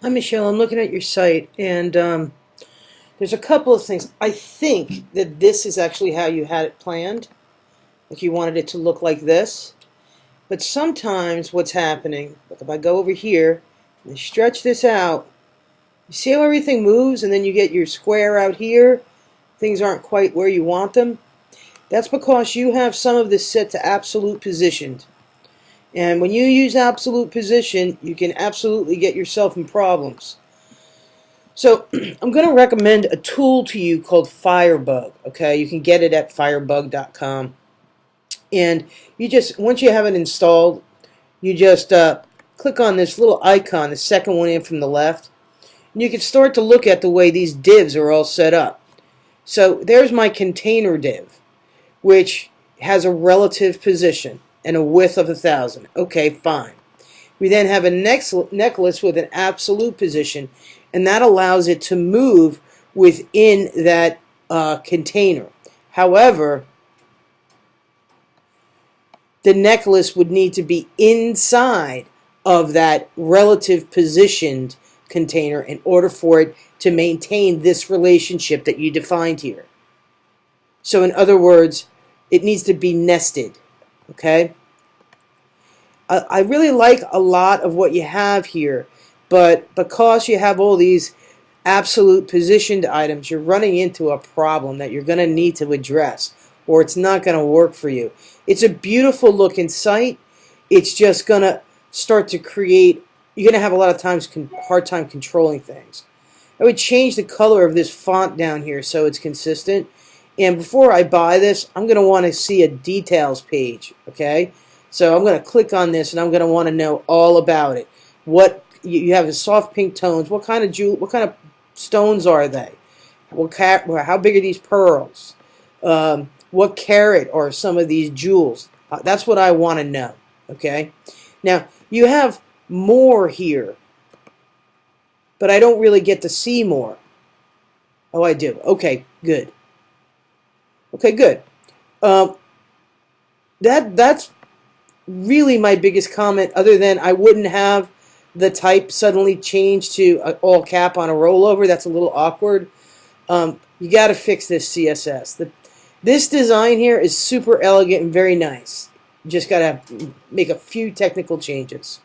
Hi, Michelle. I'm looking at your site, and there's a couple of things. I think that this is actually how you had it planned, like you wanted it to look like this. But sometimes what's happening, like if I go over here and stretch this out, you see how everything moves, and then you get your square out here. Things aren't quite where you want them. That's because you have some of this set to absolute position. And when you use absolute position, you can absolutely get yourself in problems. So I'm going to recommend a tool to you called Firebug. Okay, you can get it at firebug.com, and you just once you have it installed, you just click on this little icon, the second one in from the left, and you can start to look at the way these divs are all set up. So there's my container div, which has a relative position and a width of 1,000. Okay, fine. We then have a necklace with an absolute position, and that allows it to move within that container. However, the necklace would need to be inside of that relative positioned container in order for it to maintain this relationship that you defined here. So in other words, it needs to be nested. Okay? I really like a lot of what you have here, but because you have all these absolute positioned items, you're running into a problem that you're going to need to address, or it's not going to work for you. It's a beautiful looking site. It's just going to start to create, you're going to have a lot of times hard time controlling things. I would change the color of this font down here so it's consistent. And before I buy this, I'm going to want to see a details page, okay? So I'm going to click on this, and I'm going to want to know all about it. What you have is soft pink tones. What kind of stones are they? How big are these pearls? What carat are some of these jewels? That's what I want to know. Okay. Now you have more here, but I don't really get to see more. Oh, I do. Okay, good. Okay, good. Um, that's really my biggest comment, other than I wouldn't have the type suddenly change to all cap on a rollover. That's a little awkward. You got to fix this CSS. This design here is super elegant and very nice. You just got to make a few technical changes.